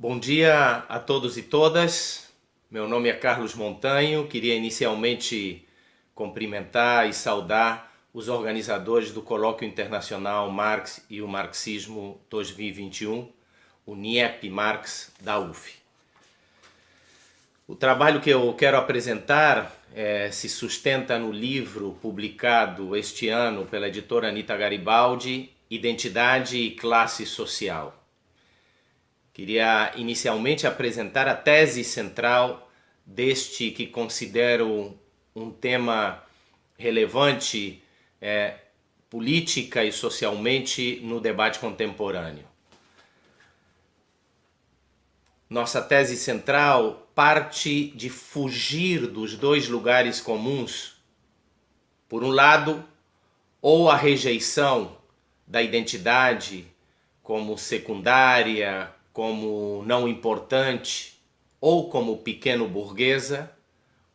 Bom dia a todos e todas. Meu nome é Carlos Montanho. Queria inicialmente cumprimentar e saudar os organizadores do Colóquio Internacional Marx e o Marxismo 2021, o NIEP Marx da UF. O trabalho que eu quero apresentar se sustenta no livro publicado este ano pela editora Anita Garibaldi, Identidade e Classe Social. Queria inicialmente apresentar a tese central deste que considero um tema relevante política e socialmente no debate contemporâneo. Nossa tese central parte de fugir dos dois lugares comuns. Por um lado, ou a rejeição da identidade como secundária, como não importante, ou como pequeno burguesa,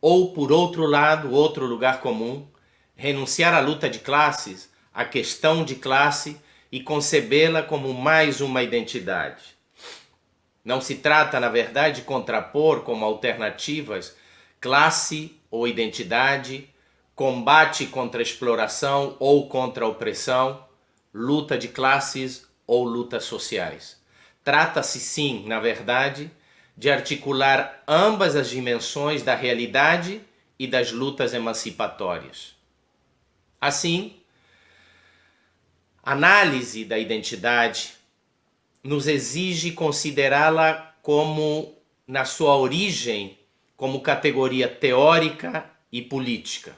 ou por outro lado, outro lugar comum, renunciar à luta de classes, à questão de classe e concebê-la como mais uma identidade. Não se trata, na verdade, de contrapor como alternativas classe ou identidade, combate contra a exploração ou contra a opressão, luta de classes ou lutas sociais. Trata-se sim, na verdade, de articular ambas as dimensões da realidade e das lutas emancipatórias. Assim, a análise da identidade nos exige considerá-la como, na sua origem, como categoria teórica e política.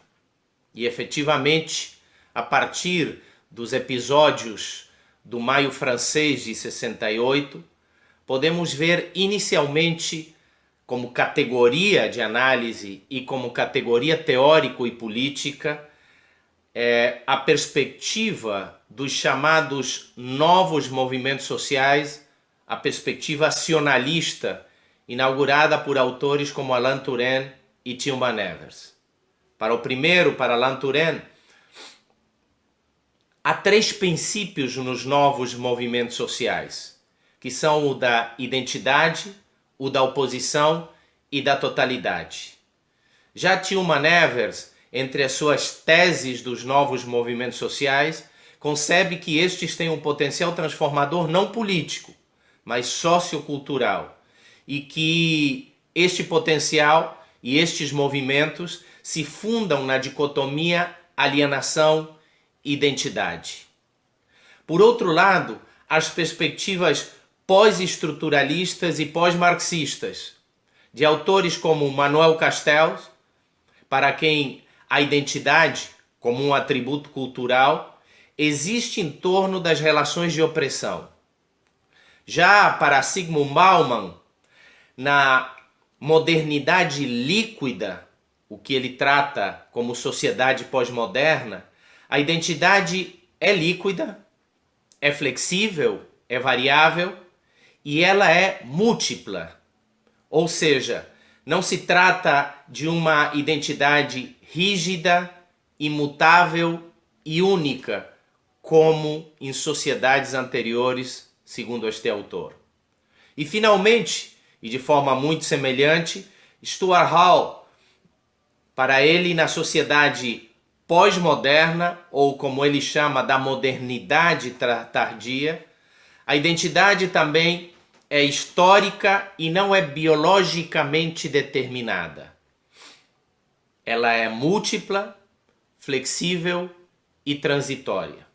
E efetivamente, a partir dos episódios do Maio Francês de 68, podemos ver inicialmente como categoria de análise e como categoria teórico e política a perspectiva dos chamados novos movimentos sociais, a perspectiva acionalista inaugurada por autores como Alain Touraine e Tilman Evers. Para o primeiro, para Alain Touraine, há três princípios nos novos movimentos sociais, que são o da identidade, o da oposição e da totalidade. Já Tilman Evers, entre as suas teses dos novos movimentos sociais, concebe que estes têm um potencial transformador não político, mas sociocultural, e que este potencial e estes movimentos se fundam na dicotomia alienação-identidade. Por outro lado, as perspectivas pós-estruturalistas e pós-marxistas, de autores como Manuel Castells, para quem a identidade, como um atributo cultural, existe em torno das relações de opressão. Já para Zygmunt Bauman, na modernidade líquida, o que ele trata como sociedade pós-moderna, a identidade é líquida, é flexível, é variável e ela é múltipla. Ou seja, não se trata de uma identidade rígida, imutável e única, como em sociedades anteriores, segundo este autor. E finalmente, e de forma muito semelhante, Stuart Hall, para ele na sociedade pós-moderna, ou como ele chama da modernidade tardia, a identidade também é histórica e não é biologicamente determinada. Ela é múltipla, flexível e transitória.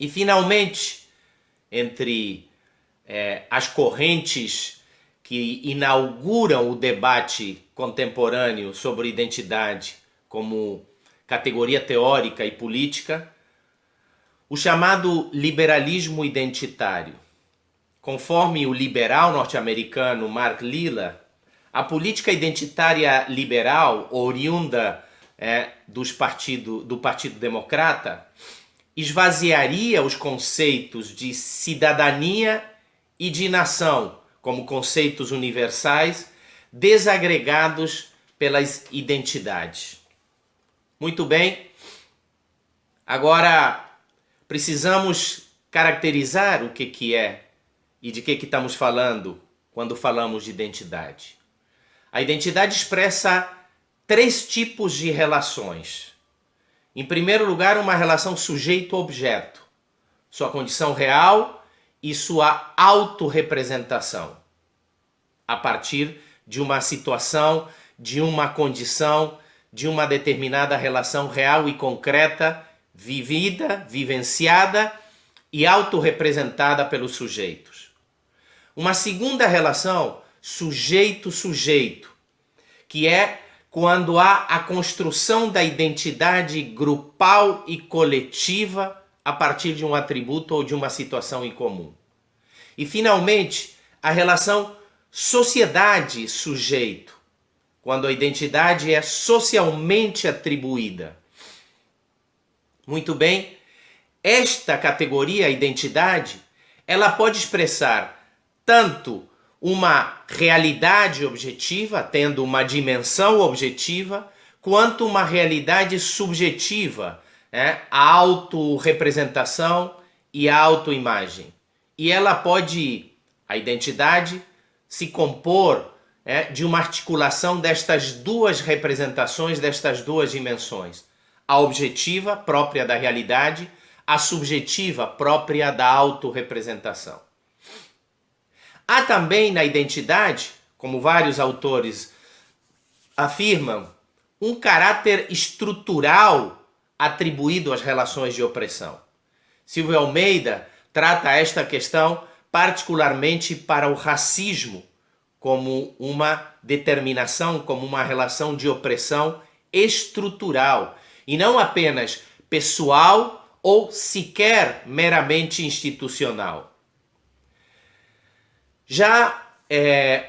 E finalmente, entre as correntes que inauguram o debate contemporâneo sobre identidade como categoria teórica e política, o chamado liberalismo identitário. Conforme o liberal norte-americano Mark Lilla, a política identitária liberal, oriunda do Partido Democrata, esvaziaria os conceitos de cidadania e de nação como conceitos universais, desagregados pelas identidades. Muito bem, agora precisamos caracterizar o que é e de que estamos falando quando falamos de identidade. A identidade expressa 3 tipos de relações. Em primeiro lugar, uma relação sujeito-objeto, sua condição real e sua autorrepresentação, a partir de uma situação, de uma condição, de uma determinada relação real e concreta, vivida, vivenciada e autorrepresentada pelos sujeitos. Uma segunda relação, sujeito-sujeito, que é quando há a construção da identidade grupal e coletiva a partir de um atributo ou de uma situação em comum. E, finalmente, a relação sociedade-sujeito, quando a identidade é socialmente atribuída. Muito bem, esta categoria, a identidade, ela pode expressar tanto uma realidade objetiva, tendo uma dimensão objetiva, quanto uma realidade subjetiva, a autorrepresentação e a autoimagem. E ela pode, a identidade, se compor de uma articulação destas 2 representações, destas 2 dimensões. A objetiva, própria da realidade, a subjetiva, própria da autorrepresentação. Há também na identidade, como vários autores afirmam, um caráter estrutural atribuído às relações de opressão. Silvio Almeida trata esta questão particularmente para o racismo como uma determinação, como uma relação de opressão estrutural e não apenas pessoal ou sequer meramente institucional. Já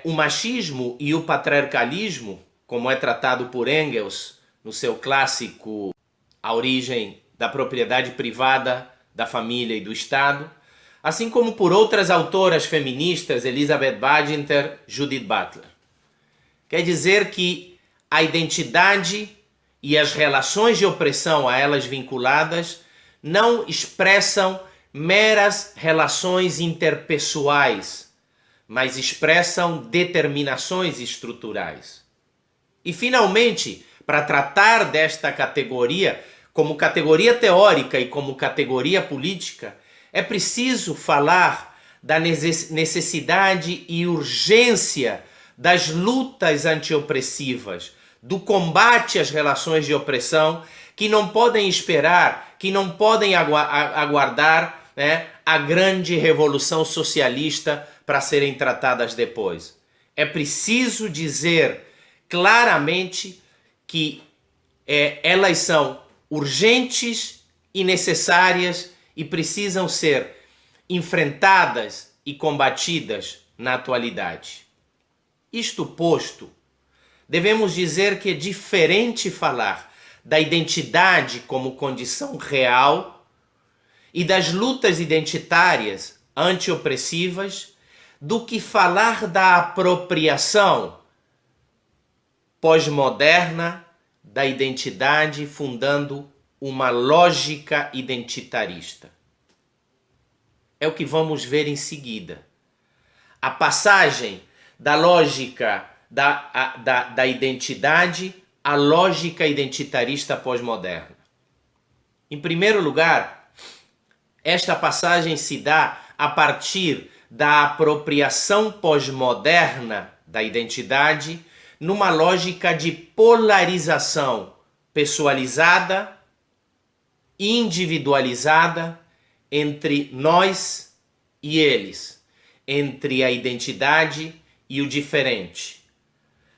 o machismo e o patriarcalismo, como é tratado por Engels no seu clássico A Origem da Propriedade Privada, da Família e do Estado, assim como por outras autoras feministas, Elizabeth Badinter, Judith Butler. Quer dizer que a identidade e as relações de opressão a elas vinculadas não expressam meras relações interpessoais, mas expressam determinações estruturais. E, finalmente, para tratar desta categoria, como categoria teórica e como categoria política, é preciso falar da necessidade e urgência das lutas antiopressivas, do combate às relações de opressão, que não podem esperar, que não podem aguardar a grande revolução socialista para serem tratadas depois. É preciso dizer claramente que elas são urgentes e necessárias e precisam ser enfrentadas e combatidas na atualidade. Isto posto, devemos dizer que é diferente falar da identidade como condição real e das lutas identitárias antiopressivas do que falar da apropriação pós-moderna da identidade fundando uma lógica identitarista. É o que vamos ver em seguida. A passagem da lógica da identidade à lógica identitarista pós-moderna. Em primeiro lugar, esta passagem se dá a partir da apropriação pós-moderna da identidade numa lógica de polarização pessoalizada, individualizada entre nós e eles, entre a identidade e o diferente.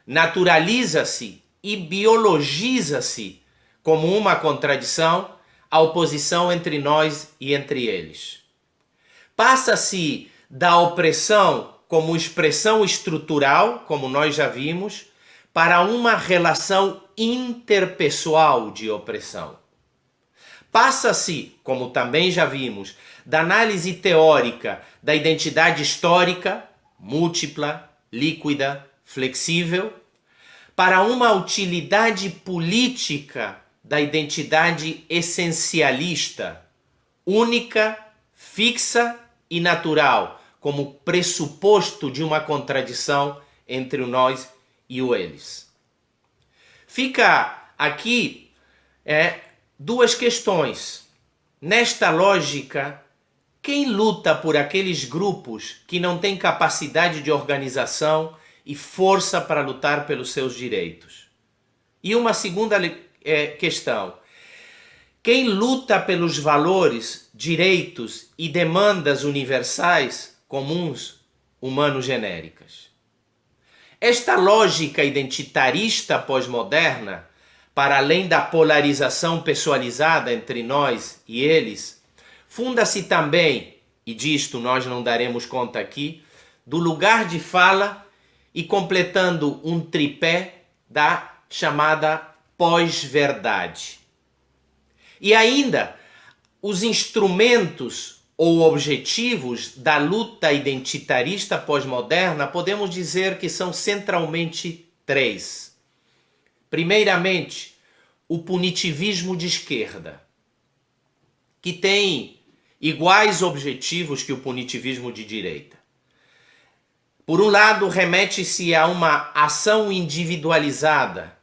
Naturaliza-se e biologiza-se como uma contradição a oposição entre nós e entre eles. Passa-se da opressão como expressão estrutural, como nós já vimos, para uma relação interpessoal de opressão. Passa-se, como também já vimos, da análise teórica da identidade histórica, múltipla, líquida, flexível, para uma utilidade política da identidade essencialista, única, fixa e natural, como pressuposto de uma contradição entre o nós e o eles. Fica aqui duas questões. Nesta lógica, quem luta por aqueles grupos que não têm capacidade de organização e força para lutar pelos seus direitos? E uma segunda questão. Quem luta pelos valores, direitos e demandas universais comuns, humanos genéricas? Esta lógica identitarista pós-moderna, para além da polarização pessoalizada entre nós e eles, funda-se também, e disto nós não daremos conta aqui, do lugar de fala e completando um tripé da chamada pós-verdade. E ainda, os instrumentos ou objetivos da luta identitarista pós-moderna, podemos dizer que são centralmente três. Primeiramente, o punitivismo de esquerda, que tem iguais objetivos que o punitivismo de direita. Por um lado, remete-se a uma ação individualizada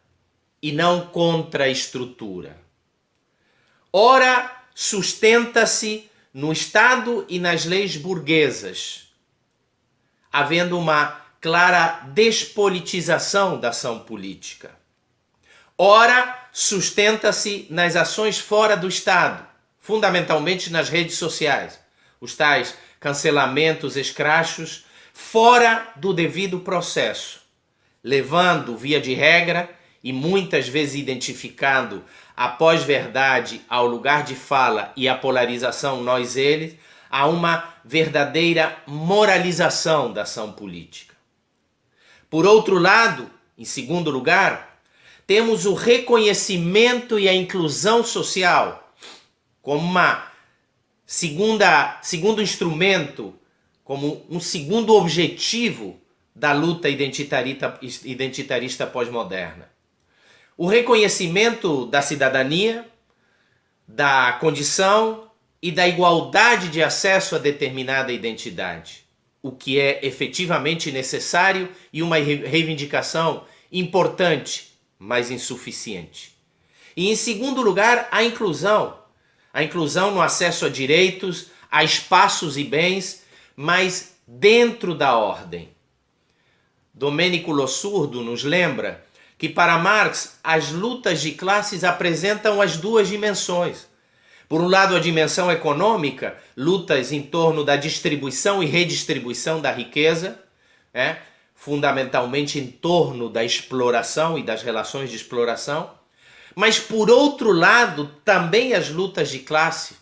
e não contra a estrutura. Ora, sustenta-se no Estado e nas leis burguesas, havendo uma clara despolitização da ação política. Ora, sustenta-se nas ações fora do Estado, fundamentalmente nas redes sociais, os tais cancelamentos, escrachos, fora do devido processo, levando, via de regra, e muitas vezes identificando a pós-verdade ao lugar de fala e a polarização nós-eles, a uma verdadeira moralização da ação política. Por outro lado, em segundo lugar, temos o reconhecimento e a inclusão social como segundo instrumento, como um segundo objetivo da luta identitarista pós-moderna. O reconhecimento da cidadania, da condição e da igualdade de acesso a determinada identidade, o que é efetivamente necessário e uma reivindicação importante, mas insuficiente. E, em segundo lugar, a inclusão no acesso a direitos, a espaços e bens, mas dentro da ordem. Domênico Lossurdo nos lembra que para Marx as lutas de classes apresentam as duas dimensões. Por um lado, a dimensão econômica, lutas em torno da distribuição e redistribuição da riqueza, fundamentalmente em torno da exploração e das relações de exploração. Mas, por outro lado, também as lutas de classe,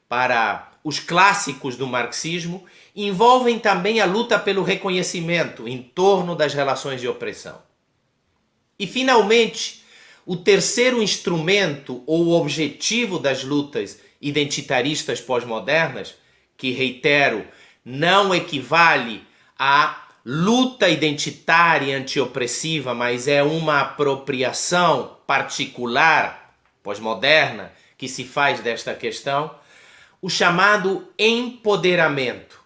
para os clássicos do marxismo, envolvem também a luta pelo reconhecimento em torno das relações de opressão. E, finalmente, o terceiro instrumento ou objetivo das lutas identitaristas pós-modernas, que, reitero, não equivale à luta identitária antiopressiva, mas é uma apropriação particular pós-moderna que se faz desta questão, o chamado empoderamento.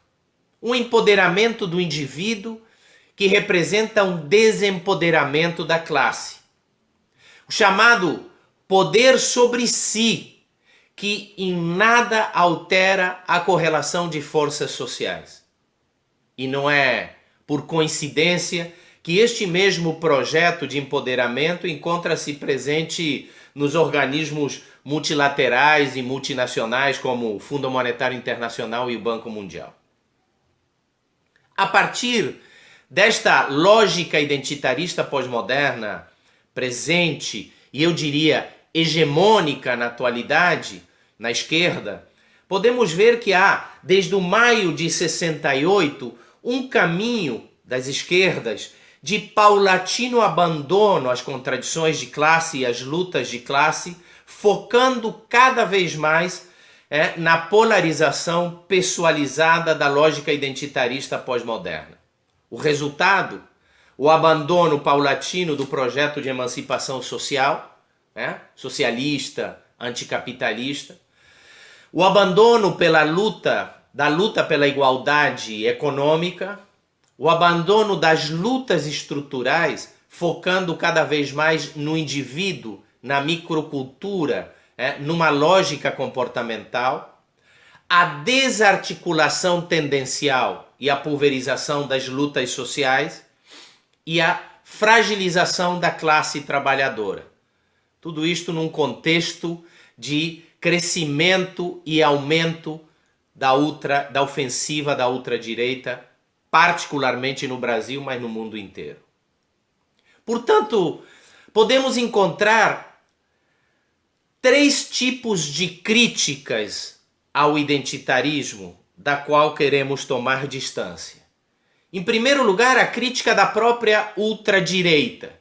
Um empoderamento do indivíduo que representa um desempoderamento da classe. O chamado poder sobre si, que em nada altera a correlação de forças sociais. E não é por coincidência que este mesmo projeto de empoderamento encontra-se presente nos organismos multilaterais e multinacionais como o Fundo Monetário Internacional e o Banco Mundial. A partir desta lógica identitarista pós-moderna presente e eu diria hegemônica na atualidade, na esquerda, podemos ver que há, desde o maio de 68, um caminho das esquerdas de paulatino abandono às contradições de classe e às lutas de classe, focando cada vez mais na polarização pessoalizada da lógica identitarista pós-moderna. O resultado, o abandono paulatino do projeto de emancipação social, socialista, anticapitalista, o abandono pela luta da luta pela igualdade econômica, o abandono das lutas estruturais, focando cada vez mais no indivíduo, na microcultura, numa lógica comportamental, a desarticulação tendencial e a pulverização das lutas sociais e a fragilização da classe trabalhadora. Tudo isto num contexto de crescimento e aumento da ofensiva da ultradireita, particularmente no Brasil, mas no mundo inteiro. Portanto, podemos encontrar 3 tipos de críticas ao identitarismo da qual queremos tomar distância. Em primeiro lugar, a crítica da própria ultradireita,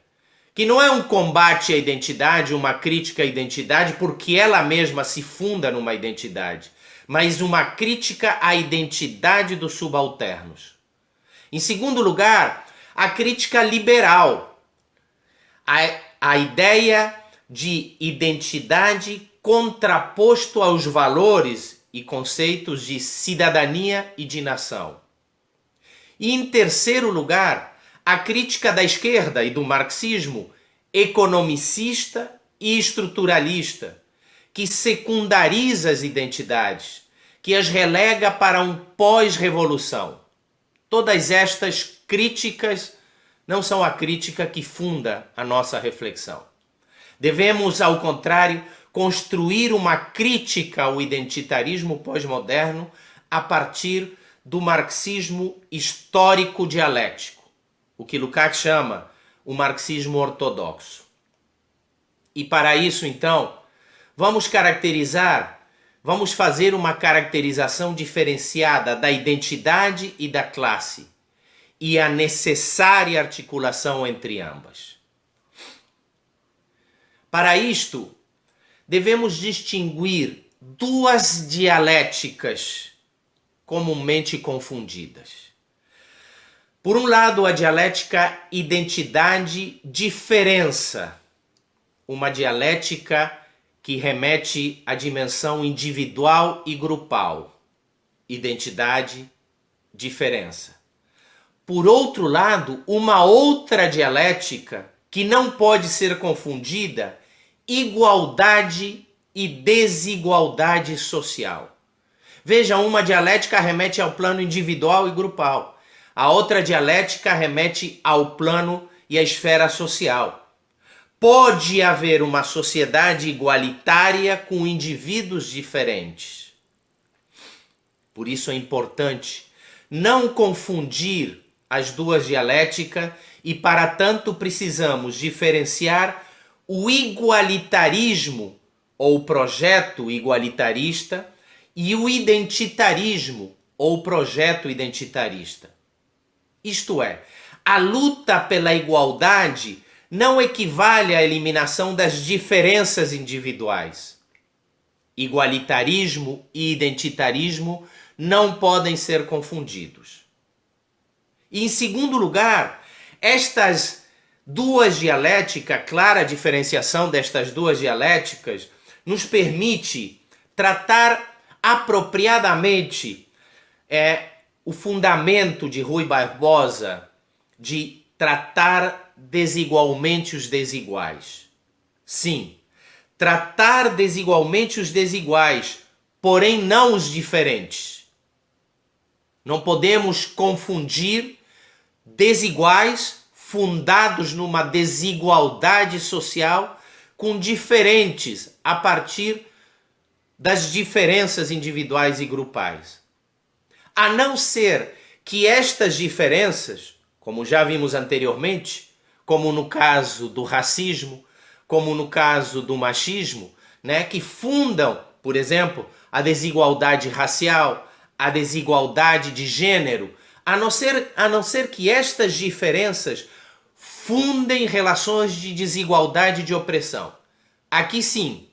que não é um combate à identidade, uma crítica à identidade, porque ela mesma se funda numa identidade, mas uma crítica à identidade dos subalternos. Em segundo lugar, a crítica liberal, a ideia de identidade contraposto aos valores e conceitos de cidadania e de nação. E em terceiro lugar, a crítica da esquerda e do marxismo economicista e estruturalista, que secundariza as identidades, que as relega para um pós-revolução. Todas estas críticas não são a crítica que funda a nossa reflexão. Devemos, ao contrário, construir uma crítica ao identitarismo pós-moderno a partir do marxismo histórico dialético, o que Lukács chama o marxismo ortodoxo. E para isso, então, vamos fazer uma caracterização diferenciada da identidade e da classe e a necessária articulação entre ambas. Para isto, devemos distinguir 2 dialéticas comumente confundidas. Por um lado, a dialética identidade-diferença, uma dialética que remete à dimensão individual e grupal, identidade-diferença. Por outro lado, uma outra dialética que não pode ser confundida, igualdade e desigualdade social. Veja, uma dialética remete ao plano individual e grupal. A outra dialética remete ao plano e à esfera social. Pode haver uma sociedade igualitária com indivíduos diferentes. Por isso é importante não confundir as 2 dialéticas e, para tanto, precisamos diferenciar o igualitarismo ou projeto igualitarista e o identitarismo ou projeto identitarista. Isto é, a luta pela igualdade não equivale à eliminação das diferenças individuais. Igualitarismo e identitarismo não podem ser confundidos. E, em segundo lugar, estas 2 dialéticas, clara diferenciação destas 2 dialéticas, nos permite tratar apropriadamente o fundamento de Rui Barbosa de tratar desigualmente os desiguais. Sim, tratar desigualmente os desiguais, porém não os diferentes. Não podemos confundir desiguais fundados numa desigualdade social com diferentes a partir das diferenças individuais e grupais. A não ser que estas diferenças, como já vimos anteriormente, como no caso do racismo, como no caso do machismo, que fundam, por exemplo, a desigualdade racial, a desigualdade de gênero, a não ser que estas diferenças fundem relações de desigualdade e de opressão. Aqui sim,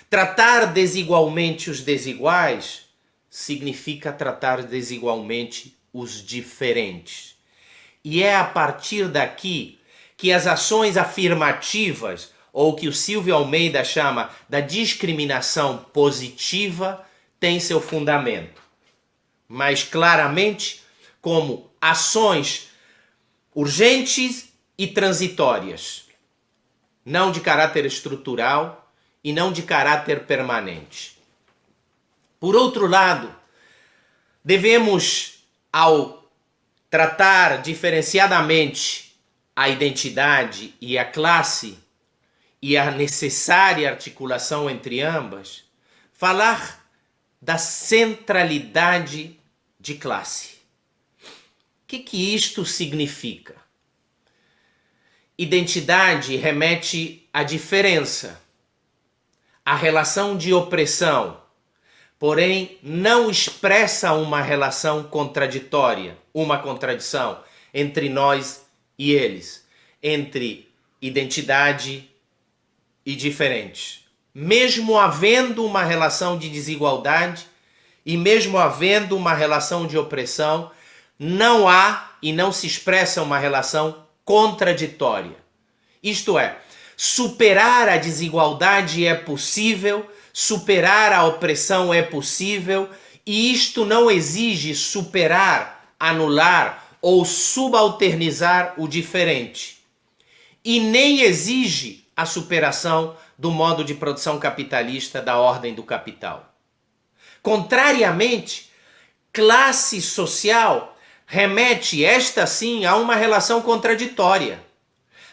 tratar desigualmente os desiguais significa tratar desigualmente os diferentes. E é a partir daqui que as ações afirmativas, ou que o Silvio Almeida chama da discriminação positiva, têm seu fundamento. mas claramente como ações urgentes e transitórias, não de caráter estrutural e não de caráter permanente. Por outro lado, devemos, ao tratar diferenciadamente a identidade e a classe e a necessária articulação entre ambas, falar da centralidade de classe. O que isto significa? Identidade remete à diferença, à relação de opressão, porém não expressa uma relação contraditória, uma contradição entre nós e eles, entre identidade e diferente. Mesmo havendo uma relação de desigualdade e mesmo havendo uma relação de opressão, não há e não se expressa uma relação contraditória. Isto é, superar a desigualdade é possível, superar a opressão é possível, e isto não exige superar, anular ou subalternizar o diferente. E nem exige a superação do modo de produção capitalista da ordem do capital. Contrariamente, classe social remete, esta sim, a uma relação contraditória,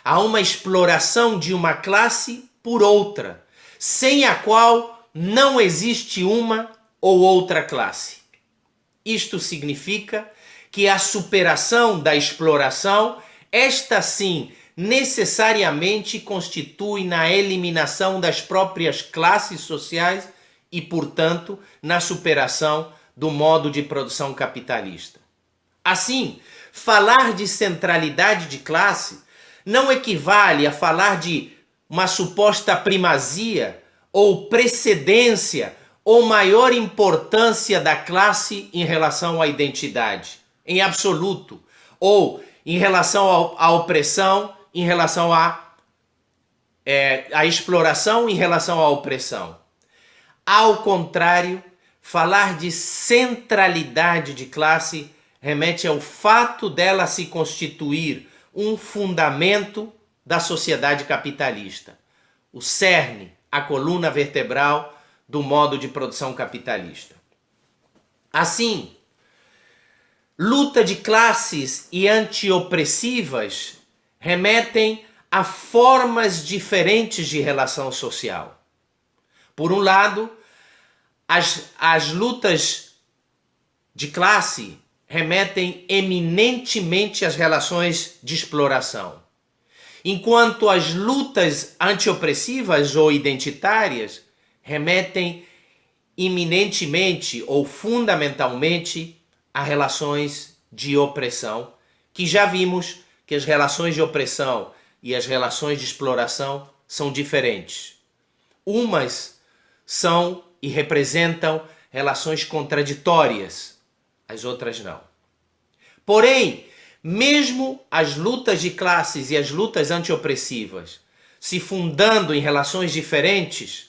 a uma exploração de uma classe por outra, sem a qual não existe uma ou outra classe. Isto significa que a superação da exploração, esta sim, necessariamente constitui na eliminação das próprias classes sociais e, portanto, na superação do modo de produção capitalista. Assim, falar de centralidade de classe não equivale a falar de uma suposta primazia ou precedência ou maior importância da classe em relação à identidade, em absoluto, ou em relação à opressão, em relação à exploração, em relação à opressão. Ao contrário, falar de centralidade de classe remete ao fato dela se constituir um fundamento da sociedade capitalista, o cerne, a coluna vertebral do modo de produção capitalista. Assim, luta de classes e antiopressivas remetem a formas diferentes de relação social. Por um lado, as lutas de classe remetem eminentemente às relações de exploração, enquanto as lutas antiopressivas ou identitárias remetem eminentemente ou fundamentalmente a relações de opressão, que já vimos que as relações de opressão e as relações de exploração são diferentes. Umas são e representam relações contraditórias, as outras não. Porém, mesmo as lutas de classes e as lutas antiopressivas se fundando em relações diferentes,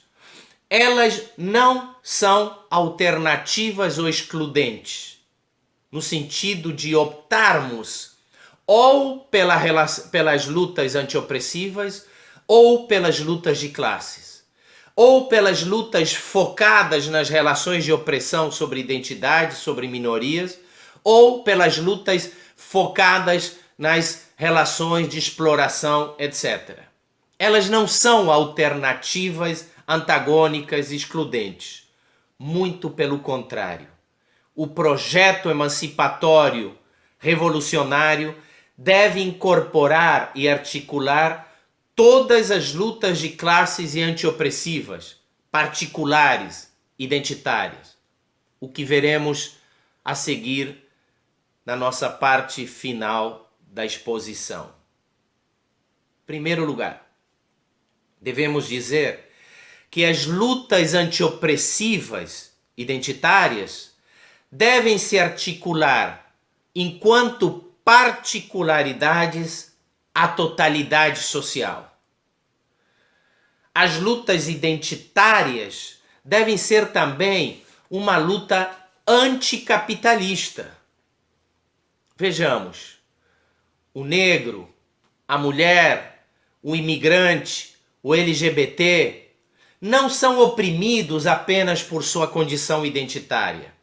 elas não são alternativas ou excludentes, no sentido de optarmos ou pelas lutas antiopressivas ou pelas lutas de classes, ou pelas lutas focadas nas relações de opressão sobre identidade, sobre minorias, ou pelas lutas focadas nas relações de exploração, etc. Elas não são alternativas, antagônicas, excludentes. Muito pelo contrário. O projeto emancipatório, revolucionário, deve incorporar e articular todas as lutas de classes e antiopressivas, particulares, identitárias. O que veremos a seguir na nossa parte final da exposição. Em primeiro lugar, devemos dizer que as lutas antiopressivas identitárias devem se articular enquanto particularidades à totalidade social. As lutas identitárias devem ser também uma luta anticapitalista. Vejamos, o negro, a mulher, o imigrante, o LGBT, não são oprimidos apenas por sua condição identitária,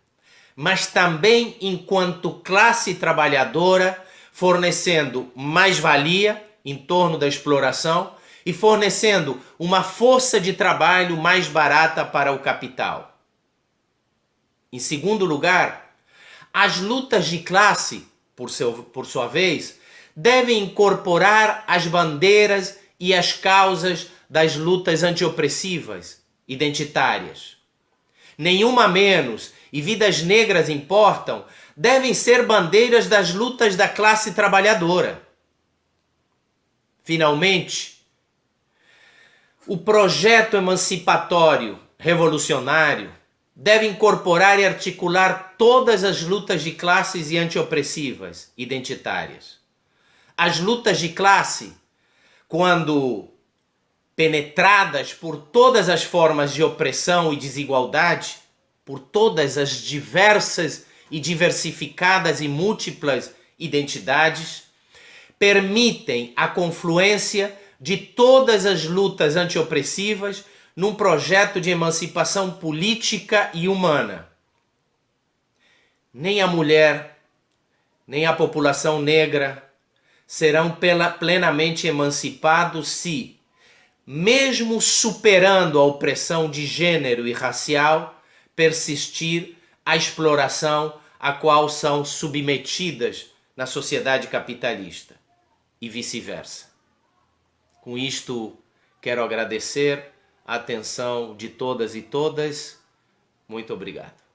mas também enquanto classe trabalhadora, fornecendo mais-valia em torno da exploração e fornecendo uma força de trabalho mais barata para o capital. Em segundo lugar, as lutas de classe, por sua vez, devem incorporar as bandeiras e as causas das lutas antiopressivas, identitárias. Nenhuma menos e vidas negras importam devem ser bandeiras das lutas da classe trabalhadora. Finalmente, o projeto emancipatório revolucionário deve incorporar e articular todas as lutas de classes e antiopressivas identitárias. As lutas de classe, quando penetradas por todas as formas de opressão e desigualdade, por todas as diversas e diversificadas e múltiplas identidades, permitem a confluência de todas as lutas antiopressivas num projeto de emancipação política e humana. Nem a mulher, nem a população negra serão plenamente emancipados se, mesmo superando a opressão de gênero e racial, persistir a exploração a qual são submetidas na sociedade capitalista e vice-versa. Com isto, quero agradecer a atenção de todas e todas. Muito obrigado.